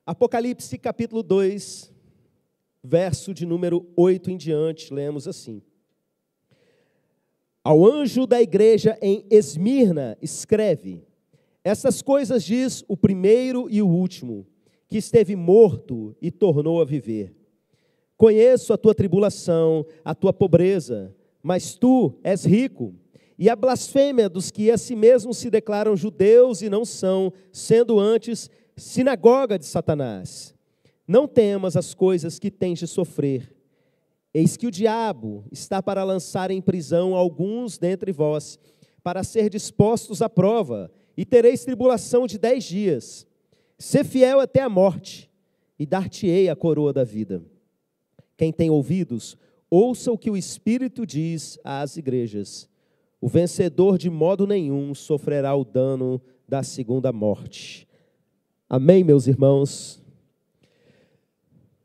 Apocalipse capítulo 2, verso de número 8 em diante, lemos assim. Ao anjo da igreja em Esmirna, escreve: estas coisas diz o primeiro e o último, que esteve morto e tornou a viver. Conheço a tua tribulação, a tua pobreza, mas tu és rico, e a blasfêmia dos que a si mesmos se declaram judeus e não são, sendo antes sinagoga de Satanás. Não temas as coisas que tens de sofrer. Eis que o diabo está para lançar em prisão alguns dentre vós, para ser dispostos à prova, e tereis tribulação de 10 dias. Sê fiel até a morte, e dar-te-ei a coroa da vida. Quem tem ouvidos, ouça o que o Espírito diz às igrejas. O vencedor de modo nenhum sofrerá o dano da segunda morte. Amém, meus irmãos?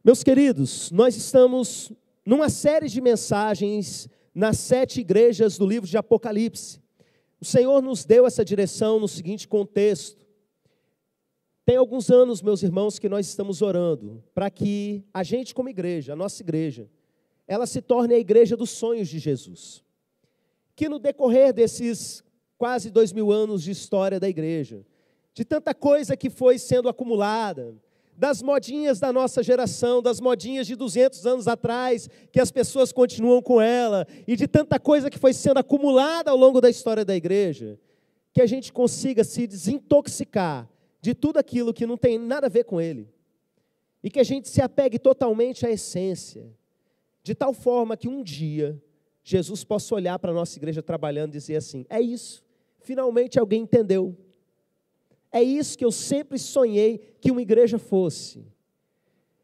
Meus queridos, nós estamos numa série de mensagens nas 7 igrejas do livro de Apocalipse. O Senhor nos deu essa direção no seguinte contexto. Tem alguns anos, meus irmãos, que nós estamos orando para que a gente como igreja, a nossa igreja, ela se torne a igreja dos sonhos de Jesus. Que no decorrer desses quase 2000 anos de história da igreja, de tanta coisa que foi sendo acumulada, das modinhas da nossa geração, das modinhas de 200 anos atrás, que as pessoas continuam com ela, e de tanta coisa que foi sendo acumulada ao longo da história da igreja, que a gente consiga se desintoxicar de tudo aquilo que não tem nada a ver com ele, e que a gente se apegue totalmente à essência, de tal forma que um dia Jesus possa olhar para a nossa igreja trabalhando e dizer assim: é isso, finalmente alguém entendeu. É isso que eu sempre sonhei que uma igreja fosse.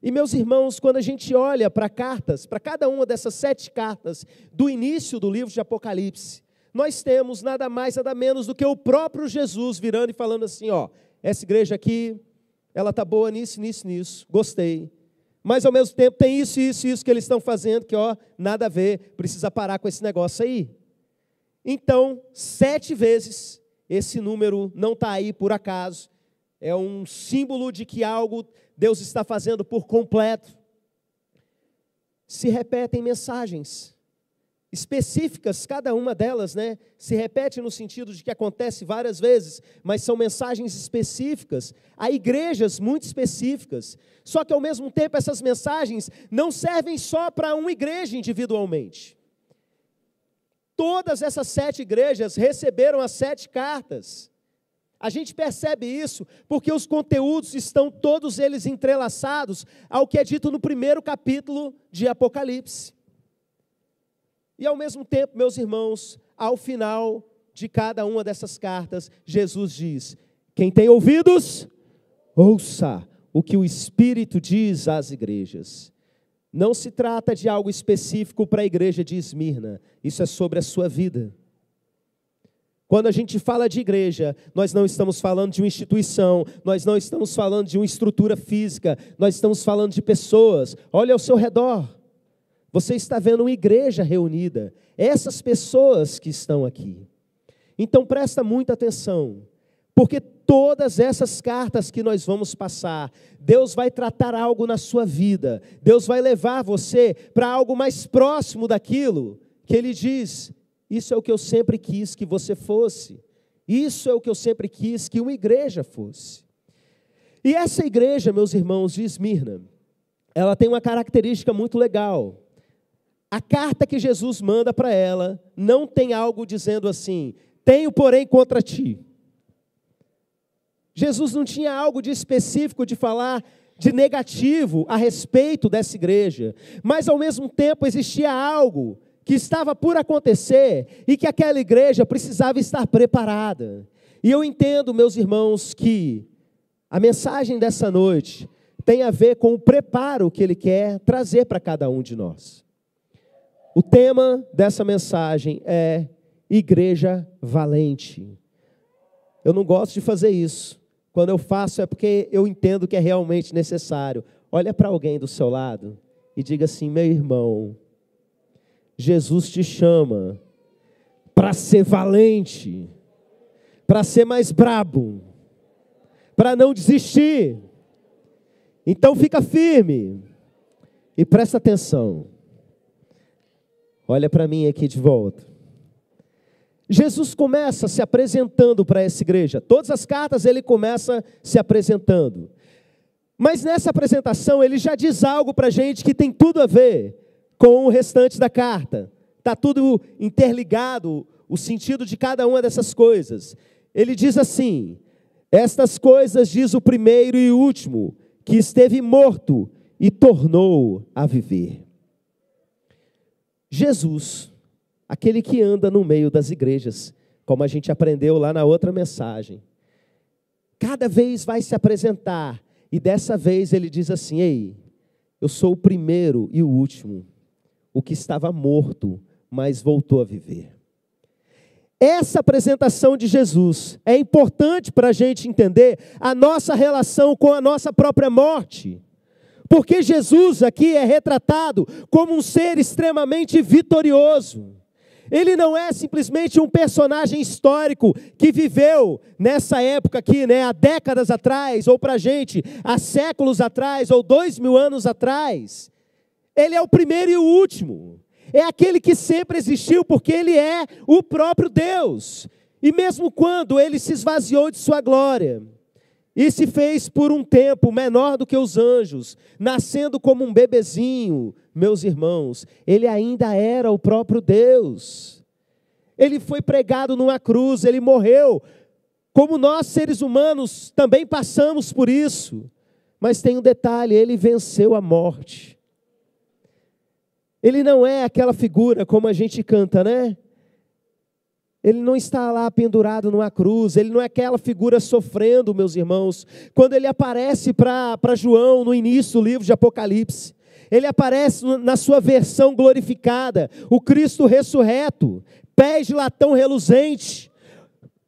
E meus irmãos, quando a gente olha para cartas, para cada uma dessas 7 cartas do início do livro de Apocalipse, nós temos nada mais, nada menos do que o próprio Jesus virando e falando assim: ó, essa igreja aqui, ela está boa nisso, nisso, nisso, gostei. Mas ao mesmo tempo tem isso, isso, isso que eles estão fazendo, que ó, nada a ver, precisa parar com esse negócio aí. Então, 7 vezes, esse número não está aí por acaso, é um símbolo de que algo Deus está fazendo por completo. Se repetem mensagens específicas, cada uma delas, se repete no sentido de que acontece várias vezes, mas são mensagens específicas, a igrejas muito específicas. Só que ao mesmo tempo essas mensagens não servem só para uma igreja individualmente. Todas essas 7 igrejas receberam as 7 cartas. A gente percebe isso porque os conteúdos estão todos eles entrelaçados ao que é dito no primeiro capítulo de Apocalipse. E ao mesmo tempo, meus irmãos, ao final de cada uma dessas cartas, Jesus diz: quem tem ouvidos, ouça o que o Espírito diz às igrejas. Não se trata de algo específico para a igreja de Esmirna, isso é sobre a sua vida. Quando a gente fala de igreja, nós não estamos falando de uma instituição, nós não estamos falando de uma estrutura física, nós estamos falando de pessoas. Olha ao seu redor, você está vendo uma igreja reunida, essas pessoas que estão aqui. Então presta muita atenção, porque todas essas cartas que nós vamos passar, Deus vai tratar algo na sua vida, Deus vai levar você para algo mais próximo daquilo que Ele diz: isso é o que eu sempre quis que você fosse, isso é o que eu sempre quis que uma igreja fosse. E essa igreja, meus irmãos, de Esmirna, ela tem uma característica muito legal. A carta que Jesus manda para ela não tem algo dizendo assim: tenho porém contra ti. Jesus não tinha algo de específico de falar de negativo a respeito dessa igreja, mas ao mesmo tempo existia algo que estava por acontecer e que aquela igreja precisava estar preparada. E eu entendo, meus irmãos, que a mensagem dessa noite tem a ver com o preparo que Ele quer trazer para cada um de nós. O tema dessa mensagem é Igreja Valente. Eu não gosto de fazer isso. Quando eu faço é porque eu entendo que é realmente necessário. Olha para alguém do seu lado e diga assim: meu irmão, Jesus te chama para ser valente, para ser mais brabo, para não desistir. Então fica firme e presta atenção. Olha para mim aqui de volta. Jesus começa se apresentando para essa igreja. Todas as cartas ele começa se apresentando. Mas nessa apresentação ele já diz algo para a gente que tem tudo a ver com o restante da carta. Está tudo interligado, o sentido de cada uma dessas coisas. Ele diz assim: estas coisas diz o primeiro e o último, que esteve morto e tornou a viver. Jesus, aquele que anda no meio das igrejas, como a gente aprendeu lá na outra mensagem, cada vez vai se apresentar, e dessa vez ele diz assim: ei, eu sou o primeiro e o último, o que estava morto, mas voltou a viver. Essa apresentação de Jesus é importante para a gente entender a nossa relação com a nossa própria morte. Porque Jesus aqui é retratado como um ser extremamente vitorioso. Ele não é simplesmente um personagem histórico que viveu nessa época aqui, né, há décadas atrás, ou para a gente, há séculos atrás, ou 2000 anos atrás. Ele é o primeiro e o último. É aquele que sempre existiu, porque ele é o próprio Deus. E mesmo quando ele se esvaziou de sua glória, e se fez por um tempo menor do que os anjos, nascendo como um bebezinho, meus irmãos, ele ainda era o próprio Deus. Ele foi pregado numa cruz, ele morreu, como nós seres humanos também passamos por isso. Mas tem um detalhe, ele venceu a morte. Ele não é aquela figura como a gente canta, né? Ele não está lá pendurado numa cruz, ele não é aquela figura sofrendo, meus irmãos. Quando ele aparece para João no início do livro de Apocalipse, ele aparece na sua versão glorificada, o Cristo ressurreto, pés de latão reluzente,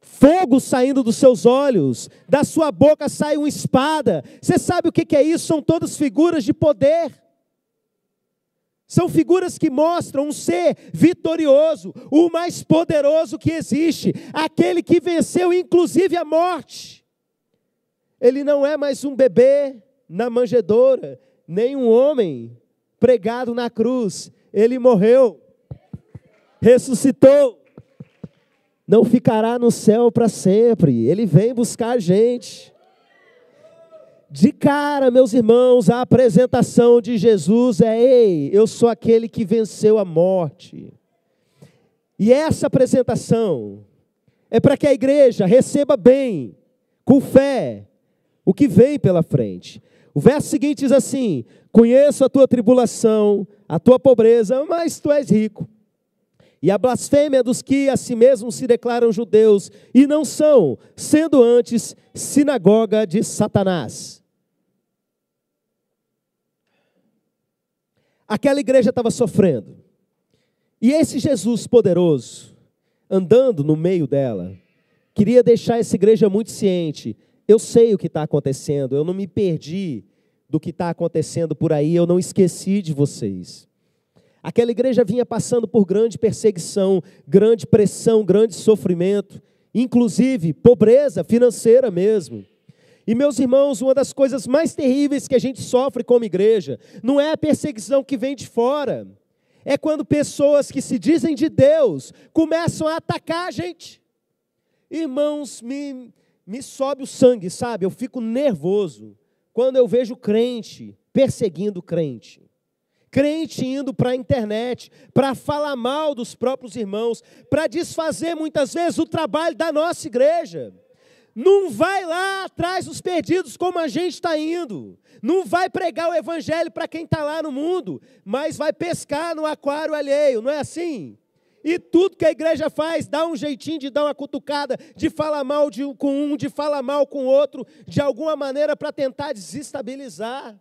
fogo saindo dos seus olhos, da sua boca sai uma espada. Você sabe o que é isso? São todas figuras de poder. São figuras que mostram um ser vitorioso, o mais poderoso que existe, aquele que venceu inclusive a morte. Ele não é mais um bebê na manjedoura, nem um homem pregado na cruz. Ele morreu, ressuscitou, não ficará no céu para sempre. Ele vem buscar a gente. De cara, meus irmãos, a apresentação de Jesus é: ei, eu sou aquele que venceu a morte. E essa apresentação é para que a igreja receba bem, com fé, o que vem pela frente. O verso seguinte diz assim: conheço a tua tribulação, a tua pobreza, mas tu és rico. E a blasfêmia dos que a si mesmos se declaram judeus e não são, sendo antes sinagoga de Satanás. Aquela igreja estava sofrendo. E esse Jesus poderoso, andando no meio dela, queria deixar essa igreja muito ciente: eu sei o que está acontecendo, eu não me perdi do que está acontecendo por aí, eu não esqueci de vocês. Aquela igreja vinha passando por grande perseguição, grande pressão, grande sofrimento, inclusive pobreza financeira mesmo. E meus irmãos, uma das coisas mais terríveis que a gente sofre como igreja, não é a perseguição que vem de fora, é quando pessoas que se dizem de Deus começam a atacar a gente. Irmãos, me sobe o sangue, sabe? Eu fico nervoso quando eu vejo crente perseguindo crente. Crente indo para a internet, para falar mal dos próprios irmãos, para desfazer muitas vezes o trabalho da nossa igreja. Não vai lá atrás dos perdidos como a gente está indo. Não vai pregar o evangelho para quem está lá no mundo, mas vai pescar no aquário alheio, não é assim? E tudo que a igreja faz, dá um jeitinho de dar uma cutucada, de falar mal com um, de falar mal com o outro, de alguma maneira para tentar desestabilizar.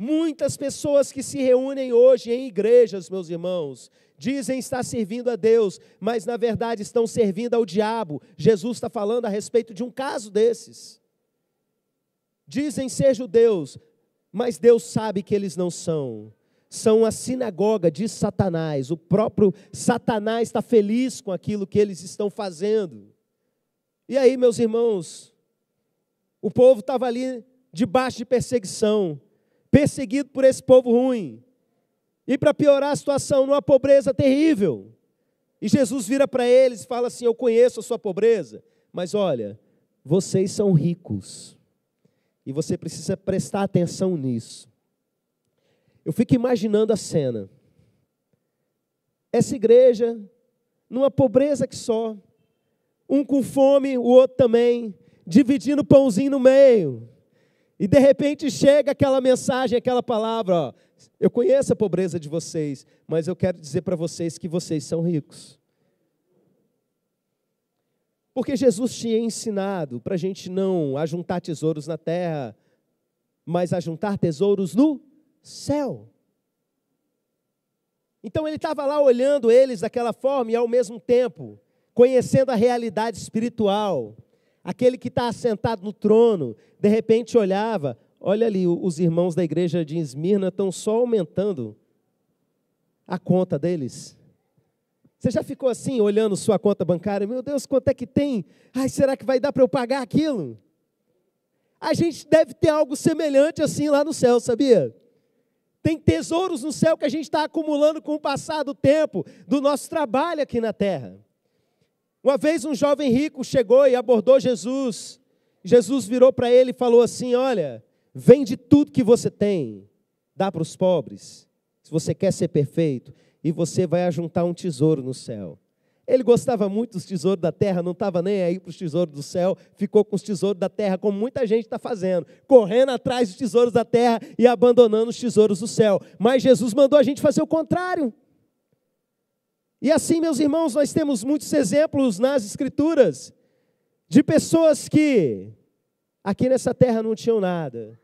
Muitas pessoas que se reúnem hoje em igrejas, meus irmãos, dizem estar servindo a Deus, mas na verdade estão servindo ao diabo. Jesus está falando a respeito de um caso desses. Dizem ser judeus, mas Deus sabe que eles não são. São a sinagoga de Satanás. O próprio Satanás está feliz com aquilo que eles estão fazendo. E aí, meus irmãos, o povo estava ali debaixo de perseguição, perseguido por esse povo ruim. E para piorar a situação, numa pobreza terrível. E Jesus vira para eles e fala assim: eu conheço a sua pobreza, mas olha, vocês são ricos. E você precisa prestar atenção nisso. Eu fico imaginando a cena. Essa igreja, numa pobreza que só, um com fome, o outro também, dividindo o pãozinho no meio. E de repente chega aquela mensagem, aquela palavra, ó, eu conheço a pobreza de vocês, mas eu quero dizer para vocês que vocês são ricos. Porque Jesus tinha ensinado para a gente não ajuntar tesouros na terra, mas ajuntar tesouros no céu. Então ele estava lá olhando eles daquela forma e ao mesmo tempo conhecendo a realidade espiritual. Aquele que está assentado no trono, de repente olhava, olha ali, os irmãos da igreja de Esmirna estão só aumentando a conta deles. Você já ficou assim, olhando sua conta bancária? Meu Deus, quanto é que tem? Ai, será que vai dar para eu pagar aquilo? A gente deve ter algo semelhante assim lá no céu, sabia? Tem tesouros no céu que a gente está acumulando com o passar do tempo, do nosso trabalho aqui na terra. Uma vez um jovem rico chegou e abordou Jesus. Jesus virou para ele e falou assim: olha, vende tudo que você tem, dá para os pobres, se você quer ser perfeito, e você vai ajuntar um tesouro no céu. Ele gostava muito dos tesouros da terra, não estava nem aí para os tesouros do céu, ficou com os tesouros da terra, como muita gente está fazendo, correndo atrás dos tesouros da terra e abandonando os tesouros do céu. Mas Jesus mandou a gente fazer o contrário. E assim, meus irmãos, nós temos muitos exemplos nas Escrituras, de pessoas que aqui nessa terra não tinham nada,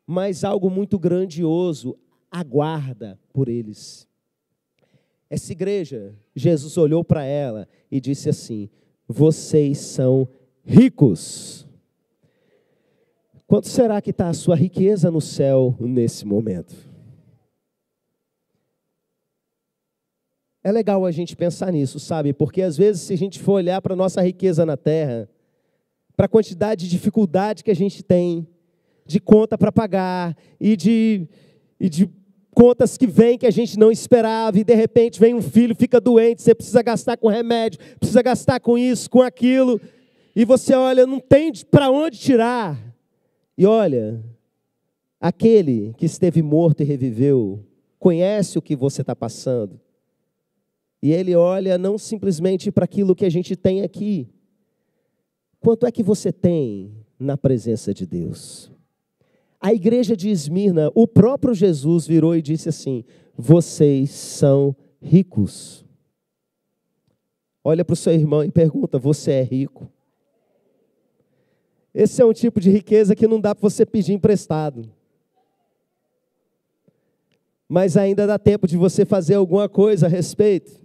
mas algo muito grandioso aguarda por eles. Essa igreja, Jesus olhou para ela e disse assim: vocês são ricos. Quanto será que está a sua riqueza no céu nesse momento? É legal a gente pensar nisso, sabe? Porque às vezes se a gente for olhar para a nossa riqueza na terra, para a quantidade de dificuldade que a gente tem, de conta para pagar, e de contas que vêm que a gente não esperava, e de repente vem um filho, fica doente, você precisa gastar com remédio, precisa gastar com isso, com aquilo, e você olha, não tem para onde tirar. E olha, aquele que esteve morto e reviveu, conhece o que você está passando. E ele olha não simplesmente para aquilo que a gente tem aqui. Quanto é que você tem na presença de Deus? A igreja de Esmirna, o próprio Jesus virou e disse assim: vocês são ricos. Olha para o seu irmão e pergunta: você é rico? Esse é um tipo de riqueza que não dá para você pedir emprestado. Mas ainda dá tempo de você fazer alguma coisa a respeito.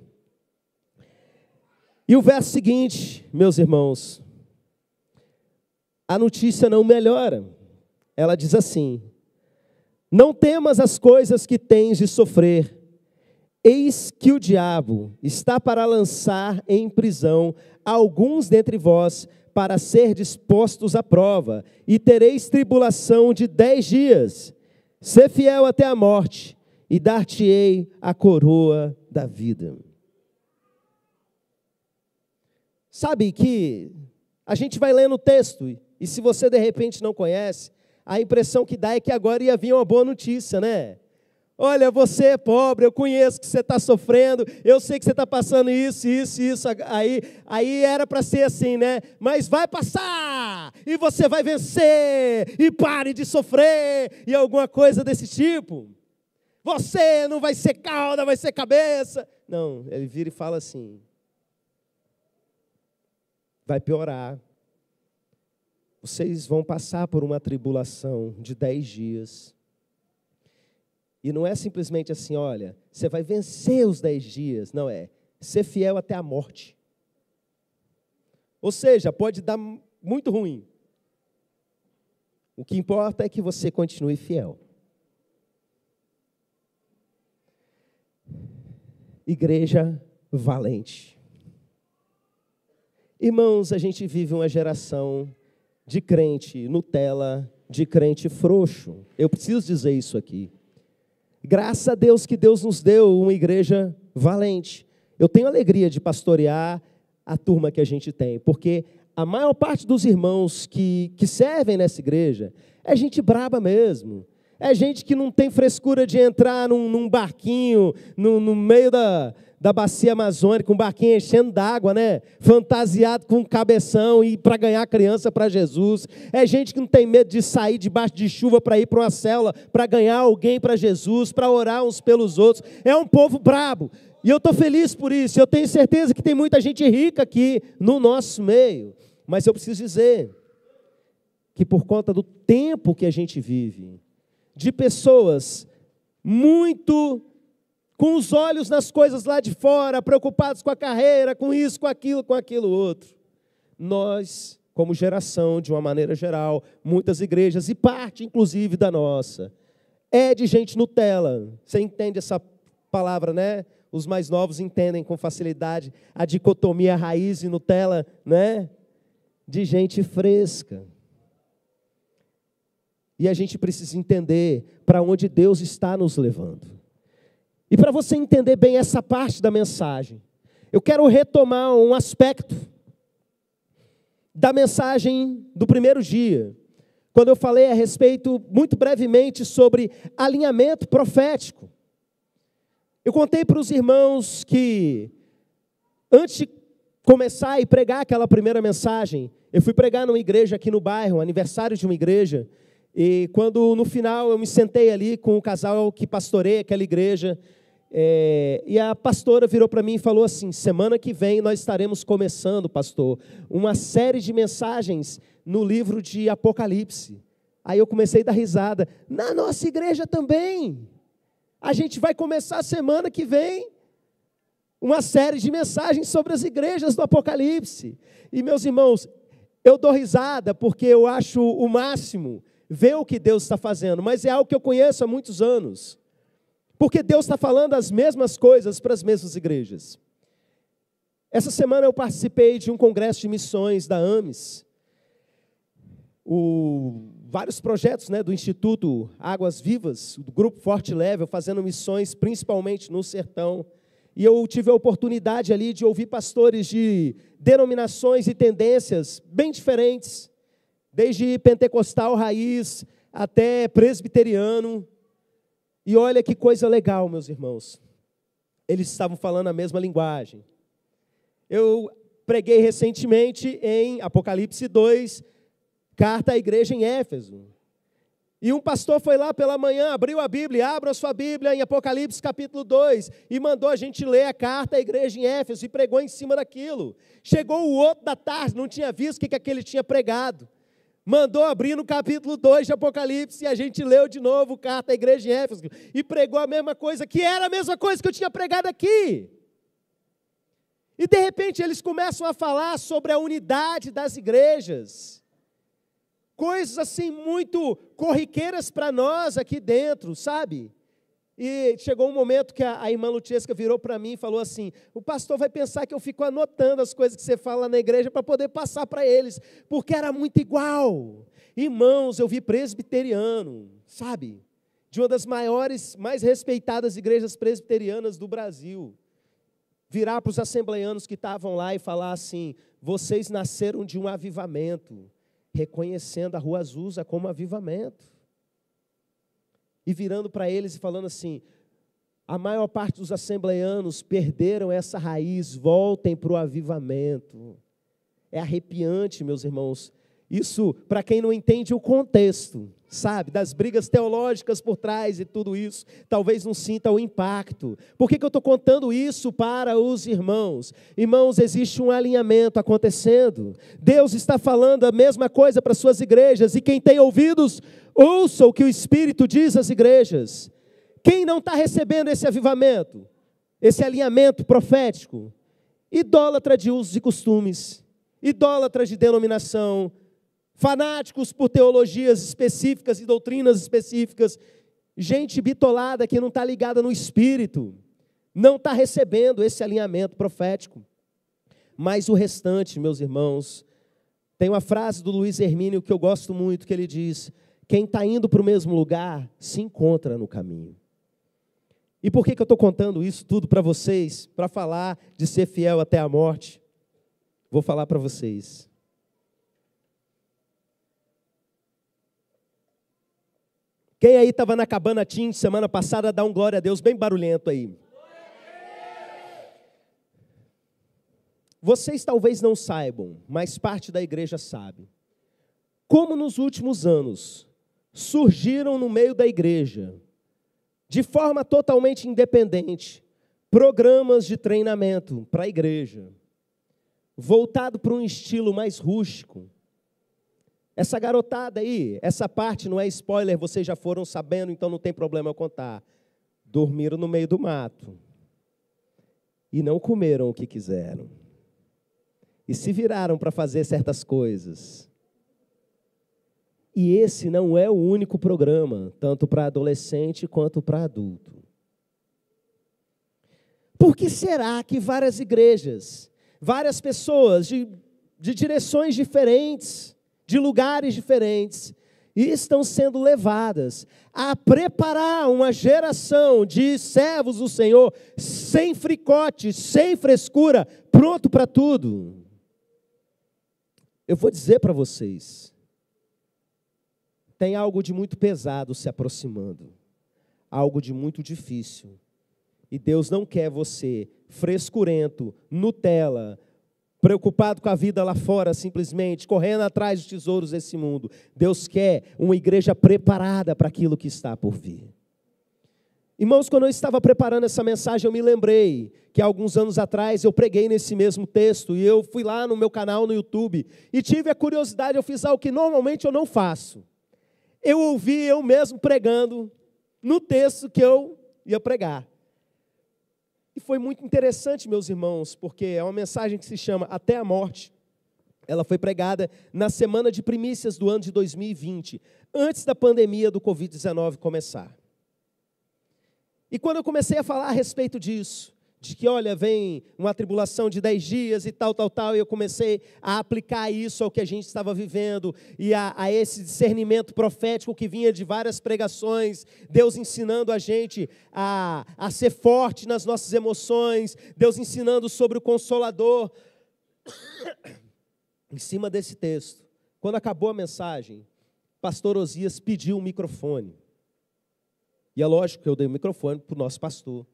E o verso seguinte, meus irmãos, a notícia não melhora. Ela diz assim: não temas as coisas que tens de sofrer, eis que o diabo está para lançar em prisão alguns dentre vós, para ser dispostos à prova, e tereis tribulação de 10 dias. Sê fiel até a morte, e dar-te-ei a coroa da vida. Sabe que a gente vai lendo o texto, e se você de repente não conhece, a impressão que dá é que agora ia vir uma boa notícia, né? Olha, você é pobre, eu conheço que você está sofrendo, eu sei que você está passando isso, aí era para ser assim, né? Mas vai passar, e você vai vencer, e pare de sofrer, e alguma coisa desse tipo. Você não vai ser cauda, vai ser cabeça. Não, ele vira e fala assim: vai piorar. Vocês vão passar por uma tribulação de 10 dias. E não é simplesmente assim, olha, você vai vencer os 10 dias. Não é, ser fiel até a morte. Ou seja, pode dar muito ruim. O que importa é que você continue fiel. Igreja valente. Irmãos, a gente vive uma geração de crente Nutella, de crente frouxo. Eu preciso dizer isso aqui. Graças a Deus que Deus nos deu uma igreja valente. Eu tenho alegria de pastorear a turma que a gente tem, porque a maior parte dos irmãos que servem nessa igreja é gente braba mesmo. É gente que não tem frescura de entrar num barquinho, no meio da bacia amazônica, um barquinho enchendo d'água, né? Fantasiado com um cabeção e para ganhar criança para Jesus. É gente que não tem medo de sair debaixo de chuva para ir para uma célula, para ganhar alguém para Jesus, para orar uns pelos outros. É um povo brabo. E eu estou feliz por isso. Eu tenho certeza que tem muita gente rica aqui no nosso meio. Mas eu preciso dizer que por conta do tempo que a gente vive, de pessoas muito com os olhos nas coisas lá de fora, preocupados com a carreira, com isso, com aquilo outro. Nós, como geração, de uma maneira geral, muitas igrejas, e parte inclusive da nossa, é de gente Nutella. Você entende essa palavra, né? Os mais novos entendem com facilidade a dicotomia raiz e Nutella, né? De gente fresca. E a gente precisa entender para onde Deus está nos levando. E para você entender bem essa parte da mensagem, eu quero retomar um aspecto da mensagem do primeiro dia, quando eu falei a respeito, muito brevemente, sobre alinhamento profético. Eu contei para os irmãos que, antes de começar e pregar aquela primeira mensagem, eu fui pregar numa igreja aqui no bairro, aniversário de uma igreja, e quando no final eu me sentei ali com o casal que pastoreia aquela igreja, e a pastora virou para mim e falou assim: semana que vem nós estaremos começando, pastor, uma série de mensagens no livro de Apocalipse. Aí eu comecei a dar risada. Na nossa igreja também. A gente vai começar semana que vem uma série de mensagens sobre as igrejas do Apocalipse. E meus irmãos, eu dou risada porque eu acho o máximo ver o que Deus está fazendo, mas é algo que eu conheço há muitos anos. Porque Deus está falando as mesmas coisas para as mesmas igrejas. Essa semana eu participei de um congresso de missões da AMES. Vários projetos, né, do Instituto Águas Vivas, do Grupo Forte Level, fazendo missões principalmente no sertão. E eu tive a oportunidade ali de ouvir pastores de denominações e tendências bem diferentes, desde pentecostal raiz até presbiteriano. E olha que coisa legal, meus irmãos. Eles estavam falando a mesma linguagem. Eu preguei recentemente em Apocalipse 2, carta à igreja em Éfeso. E um pastor foi lá pela manhã, abriu a Bíblia, abra a sua Bíblia em Apocalipse capítulo 2, e mandou a gente ler a carta à igreja em Éfeso, e pregou em cima daquilo. Chegou o outro da tarde, não tinha visto o que aquele tinha pregado. Mandou abrir no capítulo 2 de Apocalipse, e a gente leu de novo carta à igreja em Éfeso, e pregou a mesma coisa, que era a mesma coisa que eu tinha pregado aqui. E de repente eles começam a falar sobre a unidade das igrejas. Coisas assim muito corriqueiras para nós aqui dentro, sabe? E chegou um momento que a irmã Lutiesca virou para mim e falou assim: o pastor vai pensar que eu fico anotando as coisas que você fala na igreja para poder passar para eles, porque era muito igual. Irmãos, eu vi presbiteriano, sabe? De uma das maiores, mais respeitadas igrejas presbiterianas do Brasil, virar para os assembleianos que estavam lá e falar assim: vocês nasceram de um avivamento, reconhecendo a Rua Azusa como avivamento. E virando para eles e falando assim: a maior parte dos assembleianos perderam essa raiz, voltem para o avivamento. É arrepiante, meus irmãos. Isso, para quem não entende o contexto, sabe, das brigas teológicas por trás e tudo isso, talvez não sinta o impacto. Por que eu estou contando isso para os irmãos? Irmãos, existe um alinhamento acontecendo. Deus está falando a mesma coisa para as suas igrejas, e quem tem ouvidos, ouça o que o Espírito diz às igrejas. Quem não está recebendo esse avivamento, esse alinhamento profético? Idólatra de usos e costumes, idólatra de denominação, fanáticos por teologias específicas e doutrinas específicas, gente bitolada que não está ligada no Espírito, não está recebendo esse alinhamento profético. Mas o restante, meus irmãos, Tem uma frase do Luiz Hermínio que eu gosto muito, que ele diz: quem está indo para o mesmo lugar, se encontra no caminho. E por que eu estou contando isso tudo para vocês? Para falar de ser fiel até a morte. Vou falar para vocês. Quem aí estava na Cabana Team semana passada, dá um glória a Deus bem barulhento aí. Vocês talvez não saibam, mas parte da igreja sabe. Como nos últimos anos surgiram no meio da igreja, de forma totalmente independente, programas de treinamento para a igreja, voltado para um estilo mais rústico. Essa garotada aí, essa parte não é spoiler, vocês já foram sabendo, então não tem problema eu contar. Dormiram no meio do mato e não comeram o que quiseram. E se viraram para fazer certas coisas. E esse não é o único programa, tanto para adolescente quanto para adulto. Por que será que várias igrejas, várias pessoas de direções diferentes, de lugares diferentes, estão sendo levadas a preparar uma geração de servos do Senhor, sem fricote, sem frescura, pronto para tudo? Eu vou dizer para vocês, tem algo de muito pesado se aproximando, algo de muito difícil. E Deus não quer você frescurento, Nutella, preocupado com a vida lá fora simplesmente, correndo atrás dos tesouros desse mundo. Deus quer uma igreja preparada para aquilo que está por vir. Irmãos, quando eu estava preparando essa mensagem, eu me lembrei que há alguns anos atrás eu preguei nesse mesmo texto, e eu fui lá no meu canal no YouTube, e tive a curiosidade, eu fiz algo que normalmente eu não faço. Eu ouvi eu mesmo pregando no texto que eu ia pregar. E foi muito interessante, meus irmãos, porque é uma mensagem que se chama Até a Morte. Ela foi pregada na semana de primícias do ano de 2020, antes da pandemia do Covid-19 começar. E quando eu comecei a falar a respeito disso, de que, olha, vem uma tribulação de 10 dias e tal, e eu comecei a aplicar isso ao que a gente estava vivendo, e a esse discernimento profético que vinha de várias pregações, Deus ensinando a gente a ser forte nas nossas emoções, Deus ensinando sobre o Consolador. Em cima desse texto, quando acabou a mensagem, pastor Osias pediu um microfone. E é lógico que eu dei o microfone para o nosso pastor.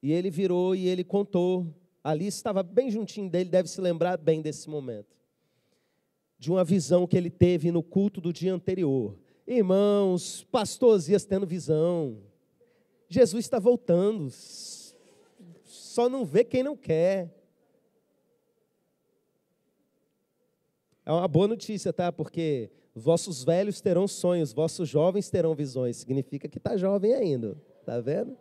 E ele virou e ele contou. Ali estava bem juntinho dele, deve se lembrar bem desse momento. De uma visão que ele teve no culto do dia anterior. Irmãos, pastor Osias tendo visão. Jesus está voltando. Só não vê quem não quer. É uma boa notícia, tá? Porque vossos velhos terão sonhos, vossos jovens terão visões. Significa que está jovem ainda, tá vendo?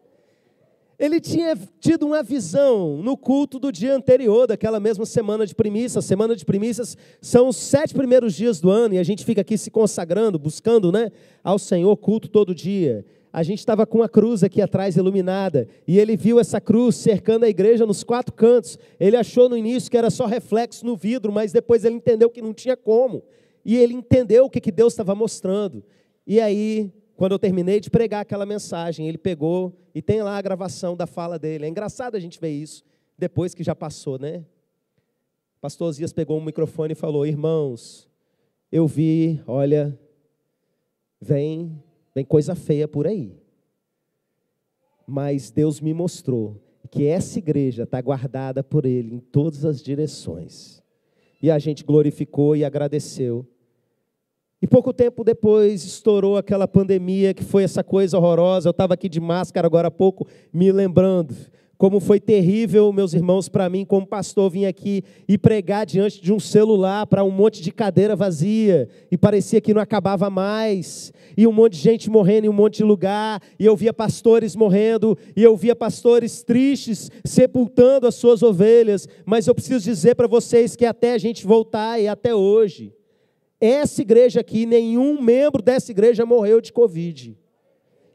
Ele tinha tido uma visão no culto do dia anterior, daquela mesma semana de primícias. A semana de primícias são os 7 primeiros dias do ano, e a gente fica aqui se consagrando, buscando, né, ao Senhor, culto todo dia. A gente estava com a cruz aqui atrás iluminada, e ele viu essa cruz cercando a igreja nos 4 cantos. Ele achou no início que era só reflexo no vidro, mas depois ele entendeu que não tinha como. E ele entendeu o que Deus estava mostrando. E aí, quando eu terminei de pregar aquela mensagem, ele pegou e tem lá a gravação da fala dele. É engraçado a gente ver isso, depois que já passou, né? O pastor Osias pegou um microfone e falou: irmãos, eu vi, olha, vem coisa feia por aí. Mas Deus me mostrou que essa igreja está guardada por Ele em todas as direções. E a gente glorificou e agradeceu. E pouco tempo depois estourou aquela pandemia, que foi essa coisa horrorosa. Eu estava aqui de máscara agora há pouco, me lembrando como foi terrível, meus irmãos, para mim, como pastor, vir aqui e pregar diante de um celular para um monte de cadeira vazia, e parecia que não acabava mais, e um monte de gente morrendo em um monte de lugar, e eu via pastores morrendo, e eu via pastores tristes, sepultando as suas ovelhas. Mas eu preciso dizer para vocês que até a gente voltar, e até hoje, essa igreja aqui, nenhum membro dessa igreja morreu de Covid.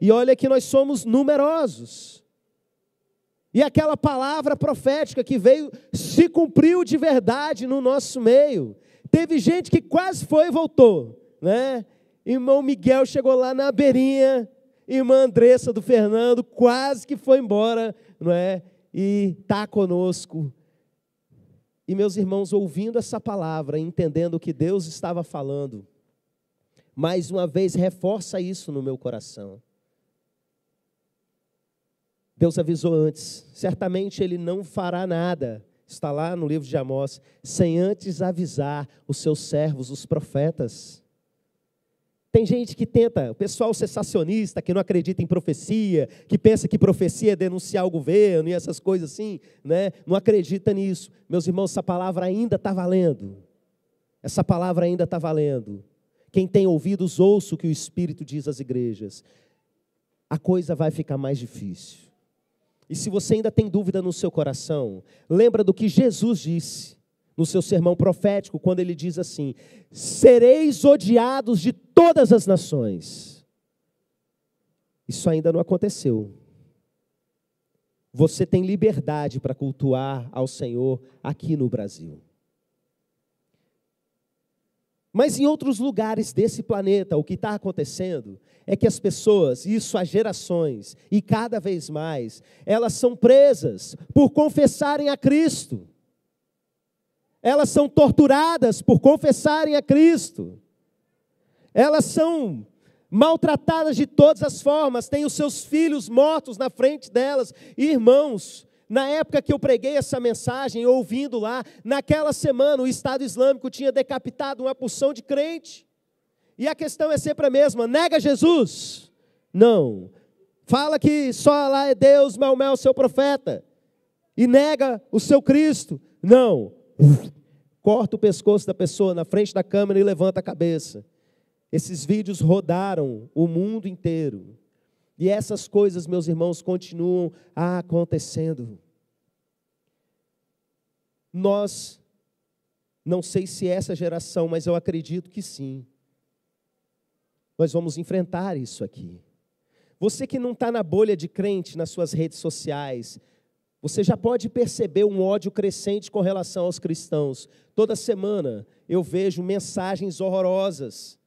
E olha que nós somos numerosos. E aquela palavra profética que veio, se cumpriu de verdade no nosso meio. Teve gente que quase foi e voltou, né? Irmão Miguel chegou lá na beirinha, irmã Andressa do Fernando quase que foi embora, não é? E está conosco. E meus irmãos, ouvindo essa palavra, entendendo o que Deus estava falando, mais uma vez reforça isso no meu coração. Deus avisou antes, certamente Ele não fará nada, está lá no livro de Amós, sem antes avisar os seus servos, os profetas. Tem gente que tenta, o pessoal sensacionista, que não acredita em profecia, que pensa que profecia é denunciar o governo e essas coisas assim, né? Não acredita nisso. Meus irmãos, essa palavra ainda está valendo. Essa palavra ainda está valendo. Quem tem ouvidos, ouça o que o Espírito diz às igrejas. A coisa vai ficar mais difícil. E se você ainda tem dúvida no seu coração, lembra do que Jesus disse no seu sermão profético, quando ele diz assim: sereis odiados de todas as nações. Isso ainda não aconteceu. Você tem liberdade para cultuar ao Senhor aqui no Brasil. Mas em outros lugares desse planeta, o que está acontecendo é que as pessoas, isso há gerações, e cada vez mais, elas são presas por confessarem a Cristo. Elas são torturadas por confessarem a Cristo. Elas são maltratadas de todas as formas, têm os seus filhos mortos na frente delas. Irmãos, na época que eu preguei essa mensagem, ouvindo lá, naquela semana o Estado Islâmico tinha decapitado uma porção de crente. E a questão é sempre a mesma: nega Jesus? Não. Fala que só Alá é Deus, Maomé é o seu profeta. E nega o seu Cristo? Não. Corta o pescoço da pessoa na frente da câmera e levanta a cabeça. Esses vídeos rodaram o mundo inteiro. E essas coisas, meus irmãos, continuam acontecendo. Nós, não sei se essa geração, mas eu acredito que sim. Nós vamos enfrentar isso aqui. Você que não está na bolha de crente nas suas redes sociais, você já pode perceber um ódio crescente com relação aos cristãos. Toda semana eu vejo mensagens horrorosas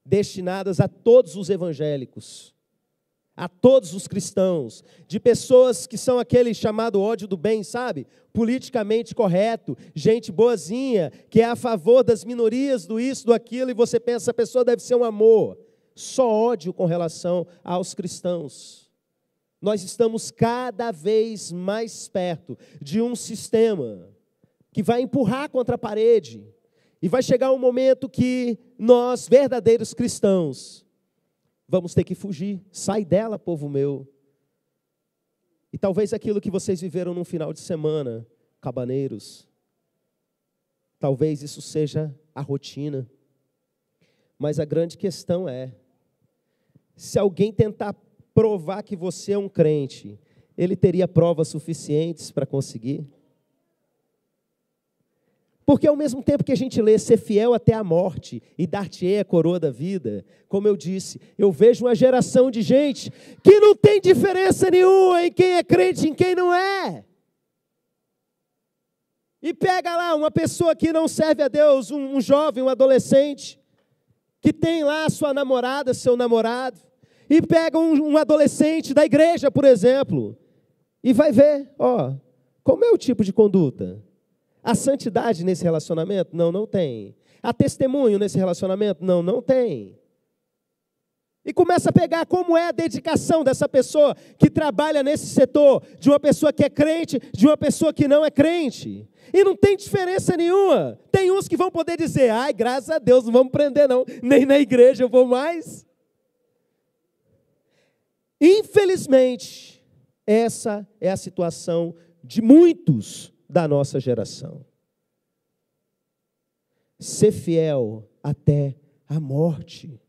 destinadas a todos os evangélicos, a todos os cristãos, de pessoas que são aquele chamado ódio do bem, sabe? Politicamente correto, gente boazinha, que é a favor das minorias, do isso, do aquilo, e você pensa, essa pessoa deve ser um amor. Só ódio com relação aos cristãos. Nós estamos cada vez mais perto de um sistema que vai empurrar contra a parede. E vai chegar um momento que nós, verdadeiros cristãos, vamos ter que fugir. Sai dela, povo meu. E talvez aquilo que vocês viveram num final de semana, cabaneiros, talvez isso seja a rotina. Mas a grande questão é, se alguém tentar provar que você é um crente, ele teria provas suficientes para conseguir? Porque ao mesmo tempo que a gente lê ser fiel até a morte e dar-te-ei a coroa da vida, como eu disse, eu vejo uma geração de gente que não tem diferença nenhuma em quem é crente e em quem não é. E pega lá uma pessoa que não serve a Deus, um jovem, um adolescente, que tem lá a sua namorada, seu namorado, e pega um adolescente da igreja, por exemplo, e vai ver, como é o tipo de conduta? A santidade nesse relacionamento? Não, não tem. A testemunho nesse relacionamento? Não, não tem. E começa a pegar como é a dedicação dessa pessoa que trabalha nesse setor, de uma pessoa que é crente, de uma pessoa que não é crente. E não tem diferença nenhuma. Tem uns que vão poder dizer, ai, graças a Deus, não vamos prender não, nem na igreja eu vou mais. Infelizmente, essa é a situação de muitos da nossa geração. Ser fiel até a morte.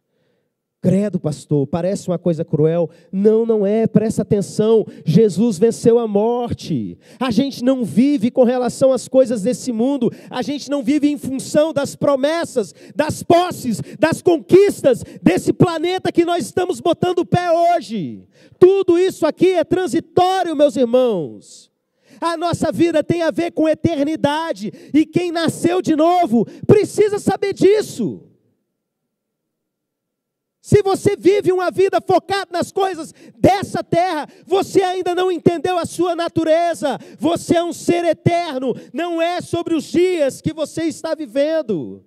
Credo, pastor, parece uma coisa cruel. Não, não é, presta atenção. Jesus venceu a morte. A gente não vive com relação às coisas desse mundo. A gente não vive em função das promessas, das posses, das conquistas desse planeta que nós estamos botando o pé hoje. Tudo isso aqui é transitório, meus irmãos. A nossa vida tem a ver com eternidade. E quem nasceu de novo precisa saber disso. Se você vive uma vida focada nas coisas dessa terra, você ainda não entendeu a sua natureza. Você é um ser eterno, não é sobre os dias que você está vivendo.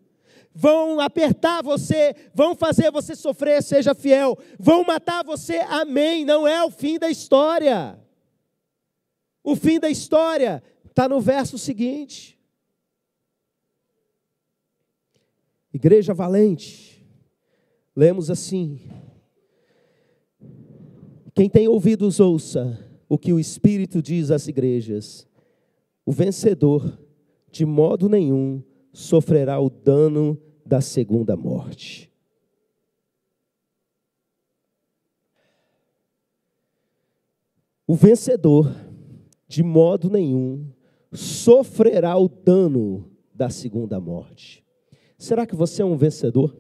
Vão apertar você, vão fazer você sofrer, seja fiel. Vão matar você, amém, não é o fim da história. O fim da história está no verso seguinte. Igreja valente. Lemos assim: quem tem ouvidos ouça o que o Espírito diz às igrejas. O vencedor, de modo nenhum, sofrerá o dano da segunda morte. O vencedor, de modo nenhum, sofrerá o dano da segunda morte. Será que você é um vencedor?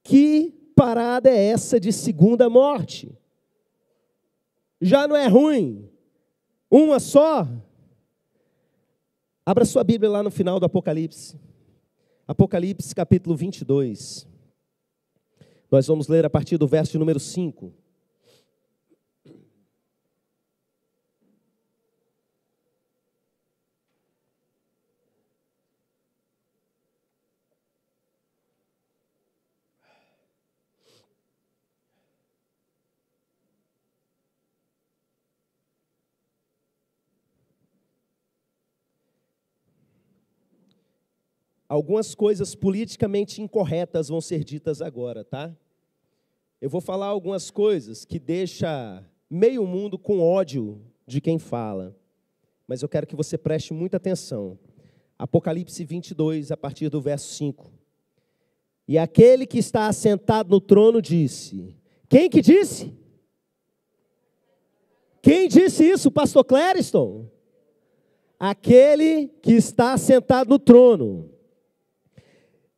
Que parada é essa de segunda morte? Já não é ruim? Uma só? Abra sua Bíblia lá no final do Apocalipse. Apocalipse capítulo 22. Nós vamos ler a partir do verso número 5. Algumas coisas politicamente incorretas vão ser ditas agora, tá? Eu vou falar algumas coisas que deixam meio mundo com ódio de quem fala. Mas eu quero que você preste muita atenção. Apocalipse 22, a partir do verso 5. E aquele que está assentado no trono disse... Quem que disse? Quem disse isso, pastor Clériston? Aquele que está assentado no trono.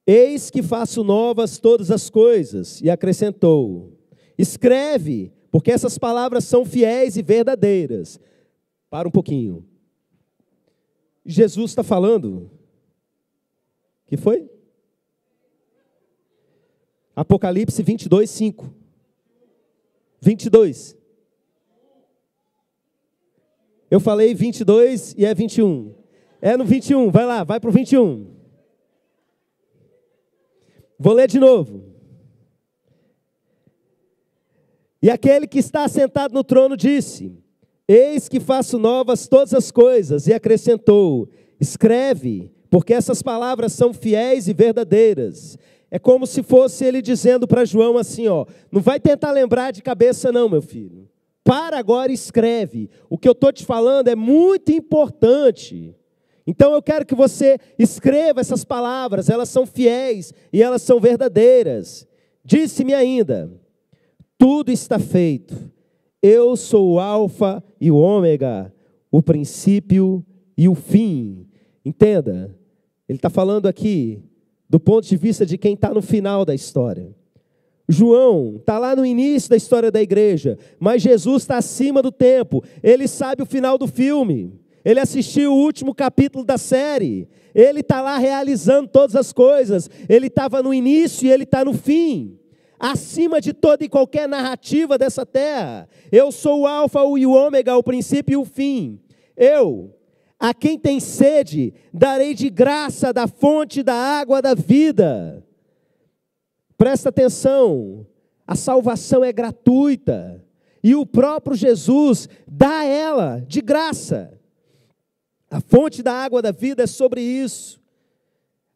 Eis que faço novas todas as coisas, e acrescentou, escreve, porque essas palavras são fiéis e verdadeiras. Para um pouquinho. Jesus está falando. Que foi? Apocalipse 22, 5. 22. Eu falei 22 e é 21. É no 21, vai lá, vai para o 21. Vou ler de novo. E aquele que está sentado no trono disse, eis que faço novas todas as coisas, e acrescentou, escreve, porque essas palavras são fiéis e verdadeiras. É como se fosse ele dizendo para João assim, ó, não vai tentar lembrar de cabeça não, meu filho. Para agora e escreve. O que eu estou te falando é muito importante. Então eu quero que você escreva essas palavras, elas são fiéis e elas são verdadeiras. Disse-me ainda, tudo está feito. Eu sou o alfa e o ômega, o princípio e o fim. Entenda, ele está falando aqui do ponto de vista de quem está no final da história. João está lá no início da história da igreja, mas Jesus está acima do tempo. Ele sabe o final do filme. Ele assistiu o último capítulo da série. Ele está lá realizando todas as coisas. Ele estava no início e ele está no fim. Acima de toda e qualquer narrativa dessa terra. Eu sou o alfa e o ômega, o princípio e o fim. Eu, a quem tem sede, darei de graça da fonte da água da vida. Presta atenção. A salvação é gratuita. E o próprio Jesus dá ela de graça. A fonte da água da vida é sobre isso.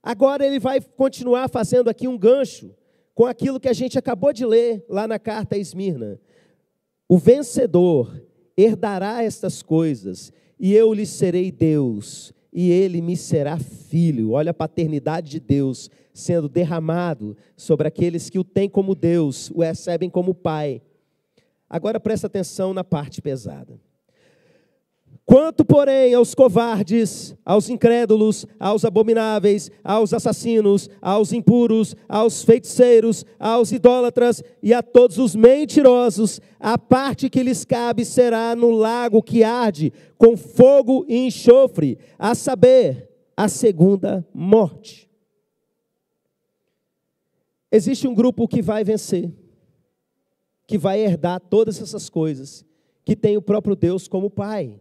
Agora ele vai continuar fazendo aqui um gancho com aquilo que a gente acabou de ler lá na carta a Esmirna. O vencedor herdará estas coisas, e eu lhe serei Deus, e ele me será filho. Olha a paternidade de Deus sendo derramado sobre aqueles que o têm como Deus, o recebem como Pai. Agora presta atenção na parte pesada. Quanto, porém, aos covardes, aos incrédulos, aos abomináveis, aos assassinos, aos impuros, aos feiticeiros, aos idólatras e a todos os mentirosos, a parte que lhes cabe será no lago que arde com fogo e enxofre, a saber, a segunda morte. Existe um grupo que vai vencer, que vai herdar todas essas coisas, que tem o próprio Deus como Pai.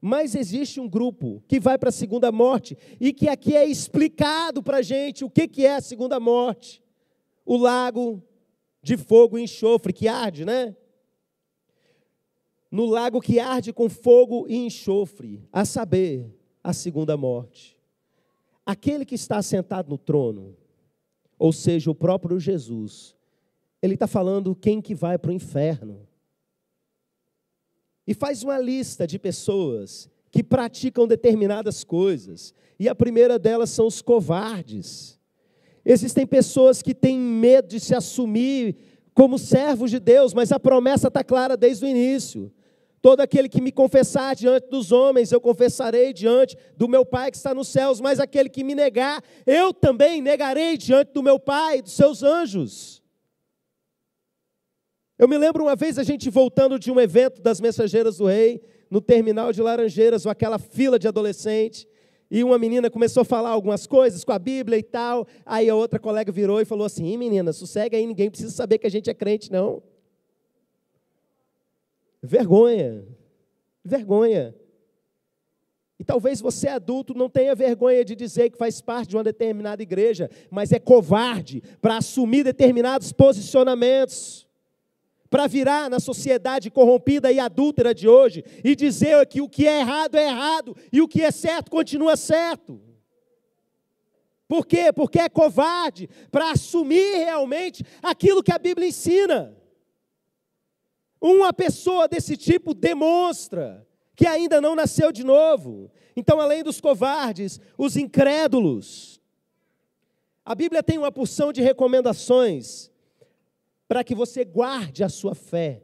Mas existe um grupo que vai para a segunda morte, e que aqui é explicado para a gente o que é a segunda morte. O lago de fogo e enxofre, que arde, né? No lago que arde com fogo e enxofre, a saber, a segunda morte. Aquele que está sentado no trono, ou seja, o próprio Jesus, ele está falando quem que vai para o inferno. E faz uma lista de pessoas que praticam determinadas coisas. E a primeira delas são os covardes. Existem pessoas que têm medo de se assumir como servos de Deus, mas a promessa está clara desde o início. Todo aquele que me confessar diante dos homens, eu confessarei diante do meu Pai que está nos céus, mas aquele que me negar, eu também negarei diante do meu Pai e dos seus anjos. Eu me lembro uma vez a gente voltando de um evento das Mensageiras do Rei, no terminal de Laranjeiras, ou aquela fila de adolescente, e uma menina começou a falar algumas coisas com a Bíblia e tal, aí a outra colega virou e falou assim: menina, sossega aí, ninguém precisa saber que a gente é crente, não. Vergonha, vergonha. E talvez você adulto não tenha vergonha de dizer que faz parte de uma determinada igreja, mas é covarde para assumir determinados posicionamentos, para virar na sociedade corrompida e adúltera de hoje e dizer que o que é errado e o que é certo continua certo. Por quê? Porque é covarde para assumir realmente aquilo que a Bíblia ensina. Uma pessoa desse tipo demonstra que ainda não nasceu de novo. Então, além dos covardes, os incrédulos. A Bíblia tem uma porção de recomendações para que você guarde a sua fé.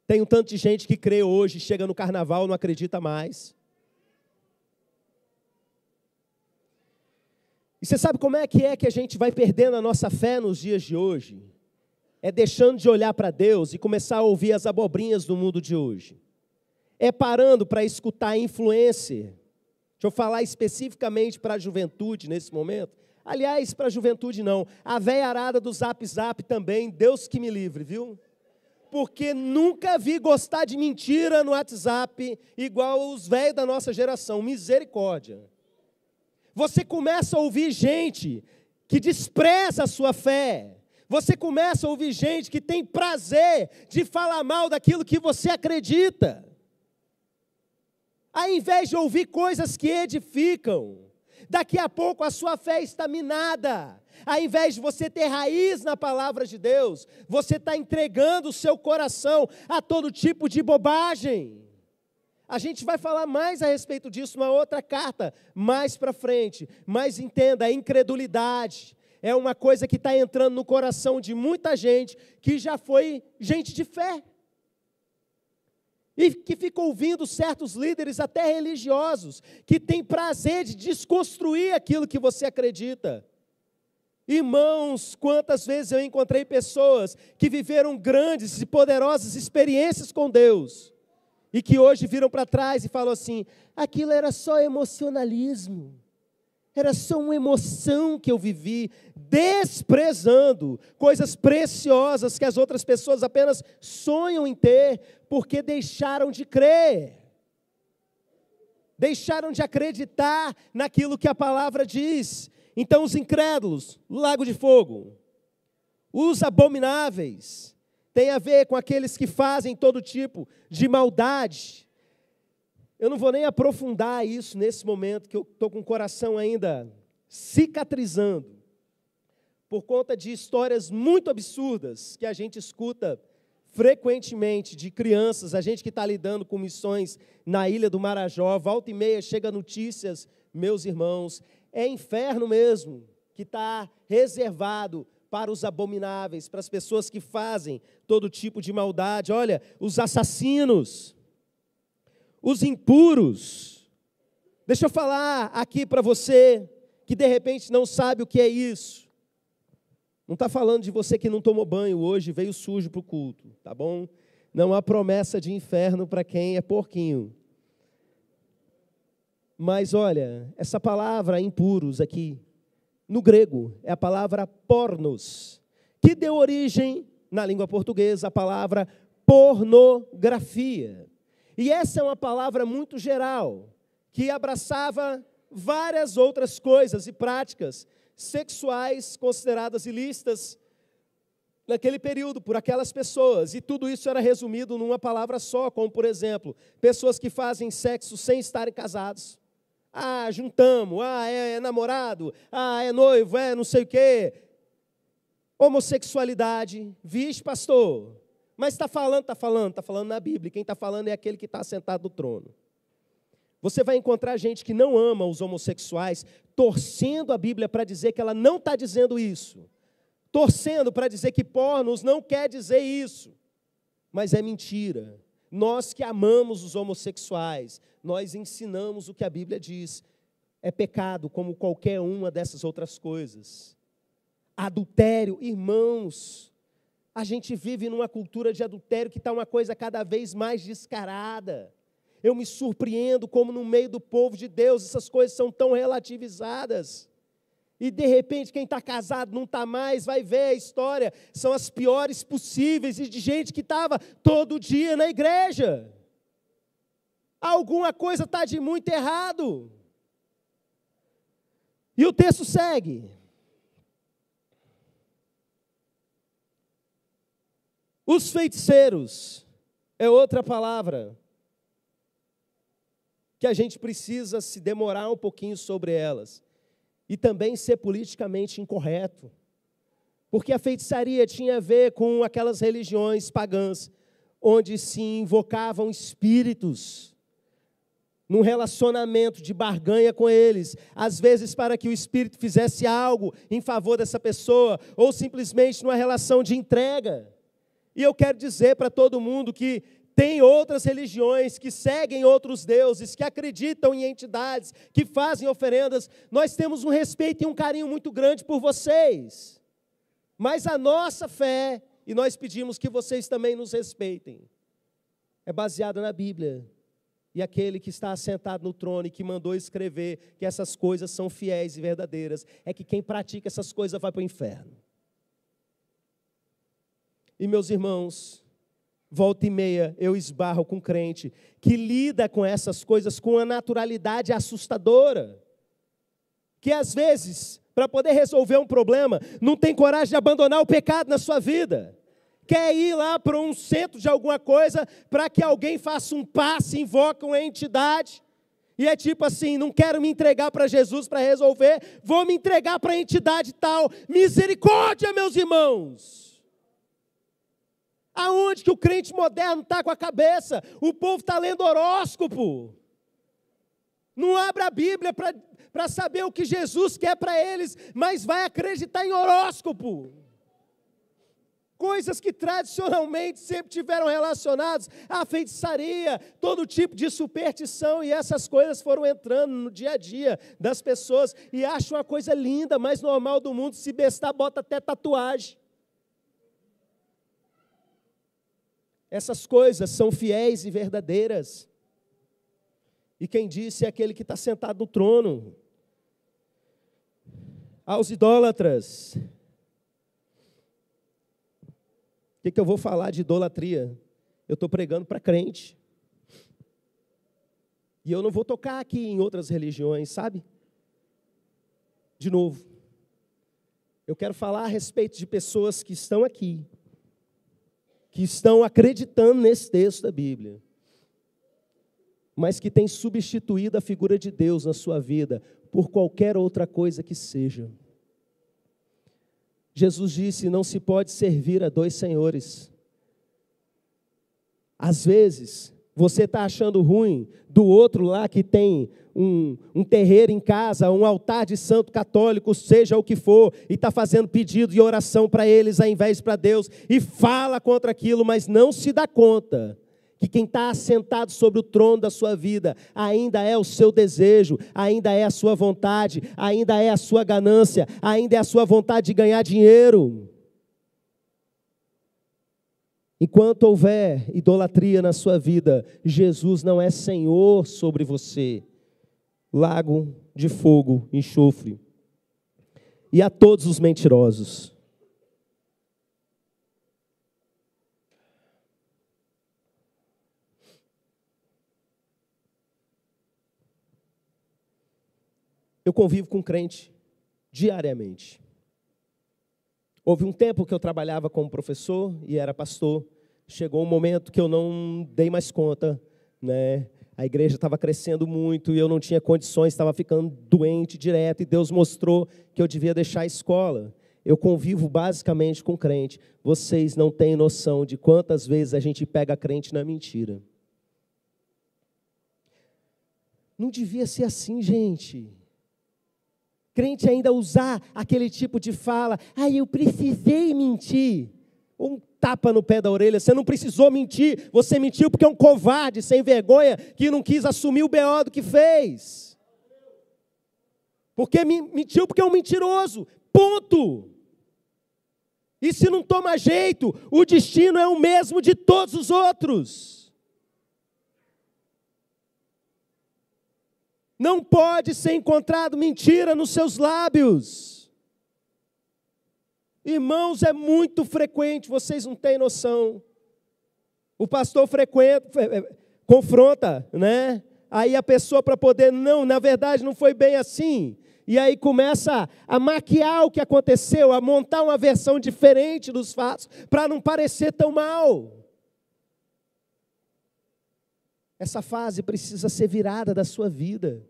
Tem um tanto de gente que crê hoje, chega no carnaval, não acredita mais. E você sabe como é que a gente vai perdendo a nossa fé nos dias de hoje? É deixando de olhar para Deus e começar a ouvir as abobrinhas do mundo de hoje. É parando para escutar influencer. Deixa eu falar especificamente para a juventude nesse momento. Aliás, para a juventude não. A véia arada do Zap Zap também, Deus que me livre, viu? Porque nunca vi gostar de mentira no WhatsApp igual os velhos da nossa geração. Misericórdia. Você começa a ouvir gente que despreza a sua fé. Você começa a ouvir gente que tem prazer de falar mal daquilo que você acredita. Ao invés de ouvir coisas que edificam, daqui a pouco a sua fé está minada. Ao invés de você ter raiz na palavra de Deus, você está entregando o seu coração a todo tipo de bobagem. A gente vai falar mais a respeito disso numa outra carta, mais para frente. Mas entenda, a incredulidade é uma coisa que está entrando no coração de muita gente que já foi gente de fé. E que fica ouvindo certos líderes, até religiosos, que têm prazer de desconstruir aquilo que você acredita. Irmãos, quantas vezes eu encontrei pessoas que viveram grandes e poderosas experiências com Deus, e que hoje viram para trás e falam assim: aquilo era só emocionalismo, era só uma emoção que eu vivi, desprezando coisas preciosas que as outras pessoas apenas sonham em ter, porque deixaram de crer, deixaram de acreditar naquilo que a palavra diz. Então os incrédulos, lago de fogo, os abomináveis, tem a ver com aqueles que fazem todo tipo de maldade. Eu não vou nem aprofundar isso nesse momento, que eu estou com o coração ainda cicatrizando, por conta de histórias muito absurdas que a gente escuta frequentemente de crianças, a gente que está lidando com missões na Ilha do Marajó, volta e meia chega notícias, meus irmãos, é inferno mesmo, que está reservado para os abomináveis, para as pessoas que fazem todo tipo de maldade. Olha, os assassinos, os impuros. Deixa eu falar aqui para você que de repente não sabe o que é isso. Não está falando de você que não tomou banho hoje e veio sujo para o culto, tá bom? Não há promessa de inferno para quem é porquinho. Mas olha, essa palavra impuros aqui, no grego, é a palavra pornos, que deu origem, na língua portuguesa, à palavra pornografia. E essa é uma palavra muito geral, que abraçava várias outras coisas e práticas sexuais consideradas ilícitas naquele período por aquelas pessoas. E tudo isso era resumido numa palavra só, como, por exemplo, pessoas que fazem sexo sem estarem casados. Ah, juntamos, é namorado, é noivo, é não sei o quê. Homossexualidade, vixe, pastor. Mas está falando na Bíblia. Quem está falando é aquele que está sentado no trono. Você vai encontrar gente que não ama os homossexuais, torcendo a Bíblia para dizer que ela não está dizendo isso. Torcendo para dizer que pornos não quer dizer isso. Mas é mentira. Nós que amamos os homossexuais, nós ensinamos o que a Bíblia diz. É pecado como qualquer uma dessas outras coisas. Adultério, irmãos, a gente vive numa cultura de adultério que está uma coisa cada vez mais descarada. Eu me surpreendo como no meio do povo de Deus essas coisas são tão relativizadas. E de repente quem está casado não está mais, vai ver a história, são as piores possíveis e de gente que estava todo dia na igreja. Alguma coisa está de muito errado. E o texto segue. Os feiticeiros é outra palavra que a gente precisa se demorar um pouquinho sobre elas. E também ser politicamente incorreto. Porque a feitiçaria tinha a ver com aquelas religiões pagãs, onde se invocavam espíritos, num relacionamento de barganha com eles, às vezes para que o espírito fizesse algo em favor dessa pessoa, ou simplesmente numa relação de entrega. E eu quero dizer para todo mundo que tem outras religiões que seguem outros deuses, que acreditam em entidades, que fazem oferendas. Nós temos um respeito e um carinho muito grande por vocês. Mas a nossa fé, e nós pedimos que vocês também nos respeitem, é baseada na Bíblia. E aquele que está assentado no trono e que mandou escrever que essas coisas são fiéis e verdadeiras, é que quem pratica essas coisas vai para o inferno. E meus irmãos, volta e meia, eu esbarro com crente que lida com essas coisas com uma naturalidade assustadora. Que às vezes, para poder resolver um problema, não tem coragem de abandonar o pecado na sua vida. Quer ir lá para um centro de alguma coisa, para que alguém faça um passe, invoque uma entidade. E é tipo assim, não quero me entregar para Jesus para resolver, vou me entregar para a entidade tal. Misericórdia, meus irmãos! Aonde que o crente moderno está com a cabeça? O povo está lendo horóscopo. Não abre a Bíblia para saber o que Jesus quer para eles, mas vai acreditar em horóscopo. Coisas que tradicionalmente sempre tiveram relacionadas à feitiçaria, todo tipo de superstição, e essas coisas foram entrando no dia a dia das pessoas, e acham uma coisa linda, mais normal do mundo, se bestar, bota até tatuagem. Essas coisas são fiéis e verdadeiras. E quem disse é aquele que está sentado no trono. Aos idólatras. O que eu vou falar de idolatria? Eu estou pregando para crente. E eu não vou tocar aqui em outras religiões, sabe? De novo. Eu quero falar a respeito de pessoas que estão aqui, que estão acreditando nesse texto da Bíblia, mas que têm substituído a figura de Deus na sua vida por qualquer outra coisa que seja. Jesus disse, não se pode servir a dois senhores. Às vezes, Você está achando ruim do outro lá que tem um terreiro em casa, um altar de santo católico, seja o que for, e está fazendo pedido e oração para eles ao invés para Deus, e fala contra aquilo, mas não se dá conta que quem está assentado sobre o trono da sua vida ainda é o seu desejo, ainda é a sua vontade, ainda é a sua ganância, ainda é a sua vontade de ganhar dinheiro. Enquanto houver idolatria na sua vida, Jesus não é Senhor sobre você. Lago de fogo, enxofre. E a todos os mentirosos. Eu convivo com crente diariamente. Houve um tempo que eu trabalhava como professor e era pastor. Chegou um momento que eu não dei mais conta, né? A igreja estava crescendo muito e eu não tinha condições, estava ficando doente direto, e Deus mostrou que eu devia deixar a escola. Eu convivo basicamente com crente. Vocês não têm noção de quantas vezes a gente pega crente na mentira. Não devia ser assim, gente. Crente ainda usar aquele tipo de fala, eu precisei mentir. Um tapa no pé da orelha, você não precisou mentir, você mentiu porque é um covarde, sem vergonha, que não quis assumir o BO do que fez. Porque mentiu porque é um mentiroso, ponto. E se não toma jeito, o destino é o mesmo de todos os outros. Não pode ser encontrado mentira nos seus lábios. Irmãos, é muito frequente, vocês não têm noção. O pastor confronta, né? Aí a pessoa para poder, não, na verdade não foi bem assim. E aí começa a maquiar o que aconteceu, a montar uma versão diferente dos fatos, para não parecer tão mal. Essa fase precisa ser virada da sua vida.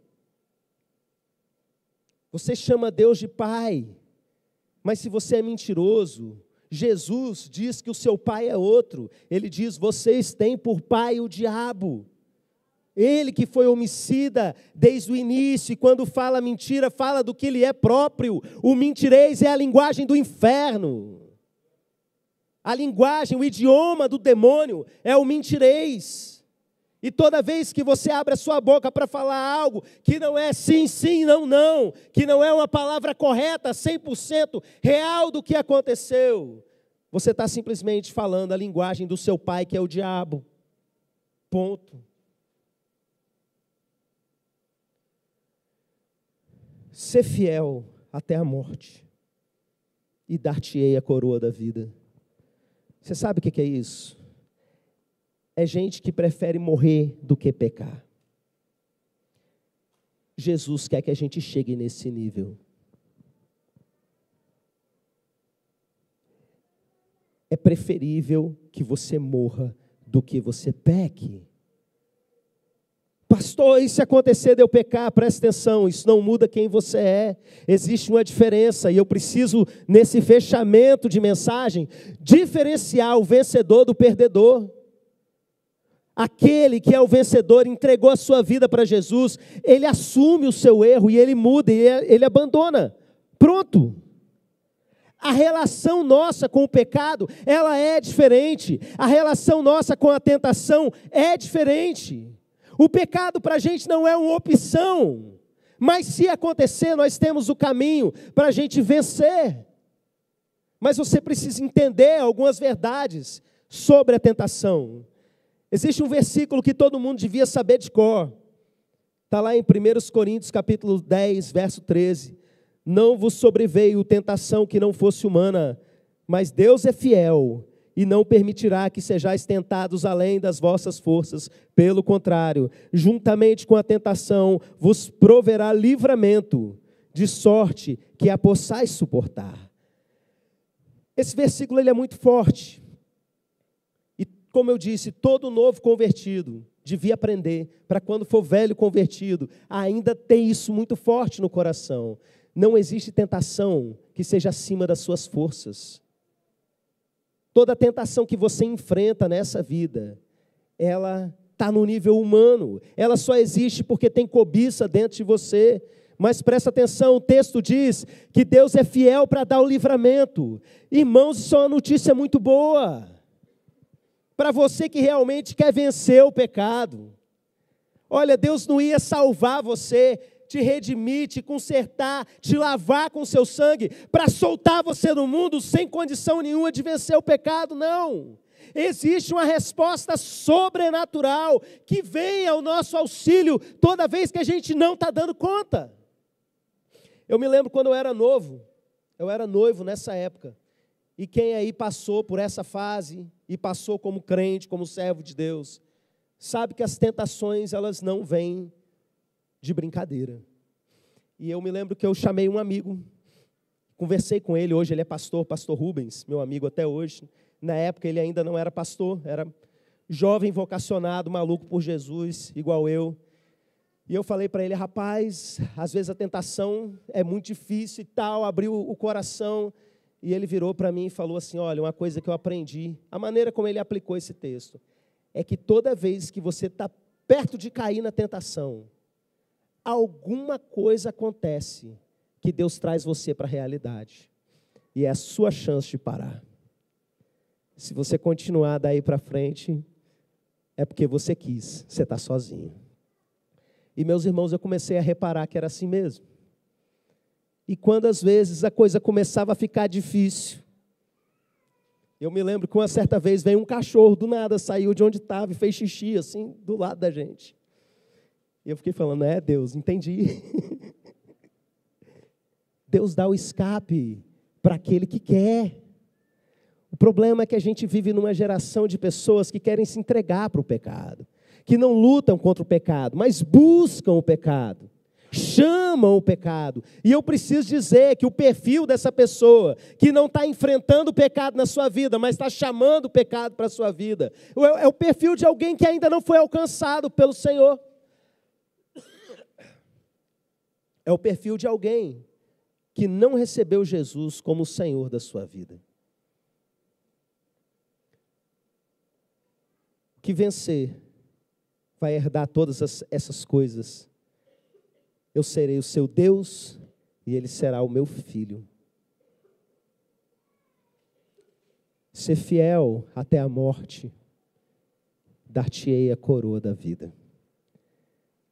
Você chama Deus de Pai. Mas se você é mentiroso, Jesus diz que o seu pai é outro. Ele diz, vocês têm por pai o diabo. Ele que foi homicida desde o início, e quando fala mentira, fala do que lhe é próprio. O mentirês é a linguagem do inferno. A linguagem, o idioma do demônio é o mentirês. E toda vez que você abre a sua boca para falar algo que não é sim, sim, não, não, que não é uma palavra correta, 100% real do que aconteceu, você está simplesmente falando a linguagem do seu pai, que é o diabo. Ponto. Ser fiel até a morte, e dar-te-ei a coroa da vida. Você sabe o que é isso? É gente que prefere morrer do que pecar. Jesus quer que a gente chegue nesse nível. É preferível que você morra do que você peque. Pastor, e se acontecer de eu pecar? Presta atenção, isso não muda quem você é. Existe uma diferença e eu preciso, nesse fechamento de mensagem, diferenciar o vencedor do perdedor. Aquele que é o vencedor, entregou a sua vida para Jesus, ele assume o seu erro e ele muda, e ele abandona. Pronto. A relação nossa com o pecado, ela é diferente. A relação nossa com a tentação é diferente. O pecado para a gente não é uma opção, mas se acontecer, nós temos o caminho para a gente vencer. Mas você precisa entender algumas verdades sobre a tentação. Existe um versículo que todo mundo devia saber de cor. Está lá em 1 Coríntios, capítulo 10, verso 13. Não vos sobreveio tentação que não fosse humana, mas Deus é fiel e não permitirá que sejais tentados além das vossas forças. Pelo contrário, juntamente com a tentação, vos proverá livramento, de sorte que a possais suportar. Esse versículo ele é muito forte. Como eu disse, todo novo convertido devia aprender, para quando for velho convertido, ainda ter isso muito forte no coração. Não existe tentação que seja acima das suas forças. Toda tentação que você enfrenta nessa vida, ela está no nível humano, ela só existe porque tem cobiça dentro de você. Mas presta atenção, o texto diz que Deus é fiel para dar o livramento. Irmãos, isso é uma notícia muito boa. Para você que realmente quer vencer o pecado. Olha, Deus não ia salvar você, te redimir, te consertar, te lavar com seu sangue, para soltar você no mundo sem condição nenhuma de vencer o pecado, não. Existe uma resposta sobrenatural que vem ao nosso auxílio toda vez que a gente não está dando conta. Eu me lembro quando eu era noivo nessa época, e quem aí passou por essa fase, e passou como crente, como servo de Deus, sabe que as tentações, elas não vêm de brincadeira. E eu me lembro que eu chamei um amigo, conversei com ele, hoje ele é pastor Rubens, meu amigo até hoje. Na época ele ainda não era pastor, era jovem vocacionado, maluco por Jesus, igual eu. E eu falei para ele, rapaz, às vezes a tentação é muito difícil e tal, abriu o coração. E ele virou para mim e falou assim, olha, uma coisa que eu aprendi, a maneira como ele aplicou esse texto, é que toda vez que você está perto de cair na tentação, alguma coisa acontece que Deus traz você para a realidade. E é a sua chance de parar. Se você continuar daí para frente, é porque você quis, você está sozinho. E meus irmãos, eu comecei a reparar que era assim mesmo. E quando às vezes a coisa começava a ficar difícil, eu me lembro que uma certa vez veio um cachorro, do nada, saiu de onde estava e fez xixi assim, do lado da gente. E eu fiquei falando, Deus, entendi. Deus dá o escape para aquele que quer. O problema é que a gente vive numa geração de pessoas que querem se entregar para o pecado, que não lutam contra o pecado, mas buscam o pecado, chamam o pecado. E eu preciso dizer que o perfil dessa pessoa, que não está enfrentando o pecado na sua vida, mas está chamando o pecado para a sua vida, é o perfil de alguém que ainda não foi alcançado pelo Senhor. É o perfil de alguém que não recebeu Jesus como o Senhor da sua vida. Que vencer vai herdar todas essas coisas. Eu serei o seu Deus e ele será o meu filho. Ser fiel até a morte, dar-te-ei a coroa da vida.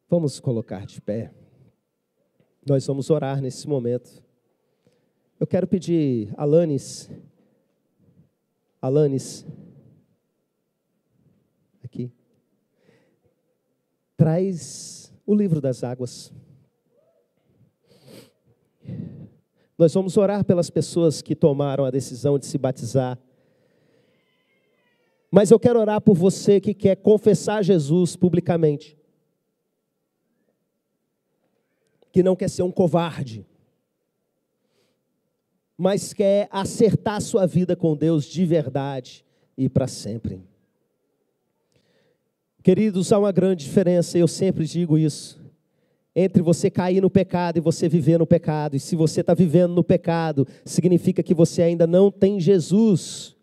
Vamos colocar de pé. Nós vamos orar nesse momento. Eu quero pedir, Alanis, aqui, traz o livro das águas. Nós vamos orar pelas pessoas que tomaram a decisão de se batizar. Mas eu quero orar por você que quer confessar Jesus publicamente. Que não quer ser um covarde, mas quer acertar a sua vida com Deus de verdade e para sempre. Queridos, há uma grande diferença, eu sempre digo isso, entre você cair no pecado e você viver no pecado. E se você está vivendo no pecado, significa que você ainda não tem Jesus.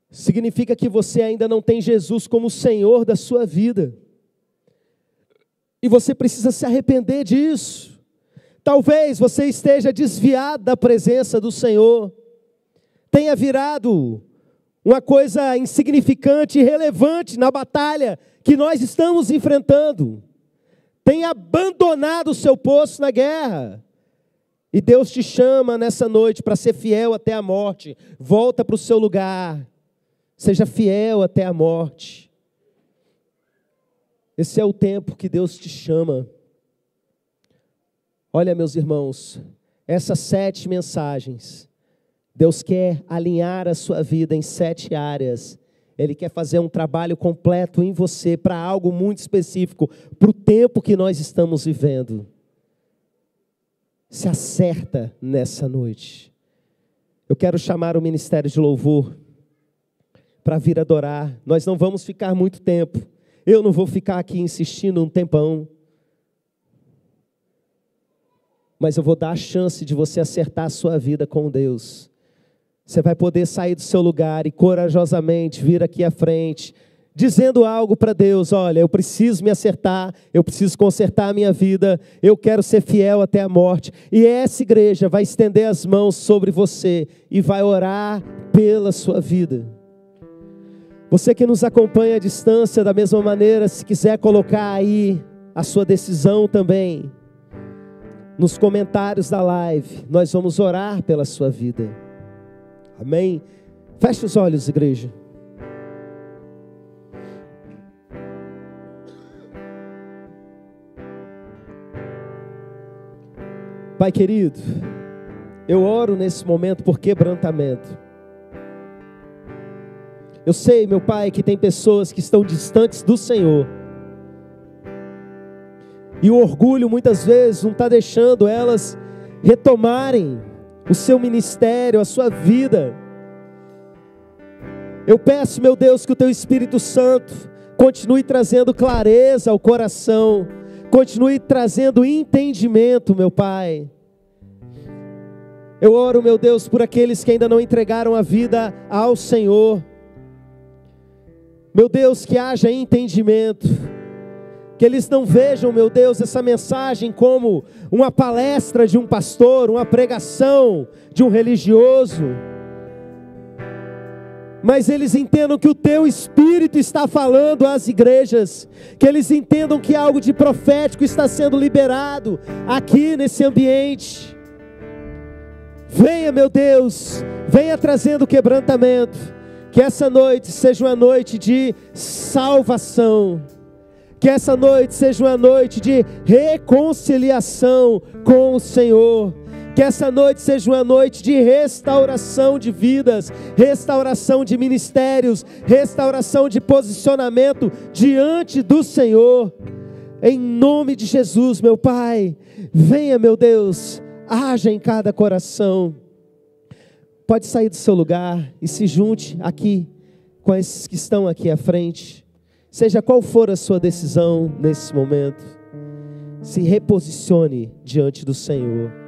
Significa que você ainda não tem Jesus como Senhor da sua vida. E você precisa se arrepender disso. Talvez você esteja desviado da presença do Senhor. Tenha virado uma coisa insignificante e irrelevante na batalha que nós estamos enfrentando. Tenha abandonado o seu posto na guerra. E Deus te chama nessa noite para ser fiel até a morte. Volta para o seu lugar. Seja fiel até a morte. Esse é o tempo que Deus te chama. Olha, meus irmãos, essas 7 mensagens, Deus quer alinhar a sua vida em 7 áreas. Ele quer fazer um trabalho completo em você para algo muito específico, para o tempo que nós estamos vivendo. Se acerta nessa noite. Eu quero chamar o Ministério de Louvor para vir adorar. Nós não vamos ficar muito tempo. Eu não vou ficar aqui insistindo um tempão. Mas eu vou dar a chance de você acertar a sua vida com Deus. Você vai poder sair do seu lugar e corajosamente vir aqui à frente, dizendo algo para Deus: olha, eu preciso me acertar, eu preciso consertar a minha vida, eu quero ser fiel até a morte. E essa igreja vai estender as mãos sobre você e vai orar pela sua vida. Você que nos acompanha à distância, da mesma maneira, se quiser colocar aí a sua decisão também, nos comentários da live, nós vamos orar pela sua vida. Amém? Feche os olhos, igreja. Pai querido, eu oro nesse momento por quebrantamento. Eu sei, meu Pai, que tem pessoas que estão distantes do Senhor. E o orgulho muitas vezes não está deixando elas retomarem o seu ministério, a sua vida. Eu peço, meu Deus, que o Teu Espírito Santo continue trazendo clareza ao coração, continue trazendo entendimento, meu Pai. Eu oro, meu Deus, por aqueles que ainda não entregaram a vida ao Senhor. Meu Deus, que haja entendimento, que eles não vejam, meu Deus, essa mensagem como uma palestra de um pastor, uma pregação de um religioso, mas eles entendam que o Teu Espírito está falando às igrejas, que eles entendam que algo de profético está sendo liberado aqui nesse ambiente. Venha, meu Deus, venha trazendo quebrantamento, que essa noite seja uma noite de salvação, que essa noite seja uma noite de reconciliação com o Senhor. Que essa noite seja uma noite de restauração de vidas, restauração de ministérios, restauração de posicionamento diante do Senhor. Em nome de Jesus, meu Pai, venha, meu Deus, haja em cada coração. Pode sair do seu lugar e se junte aqui com esses que estão aqui à frente. Seja qual for a sua decisão nesse momento, se reposicione diante do Senhor.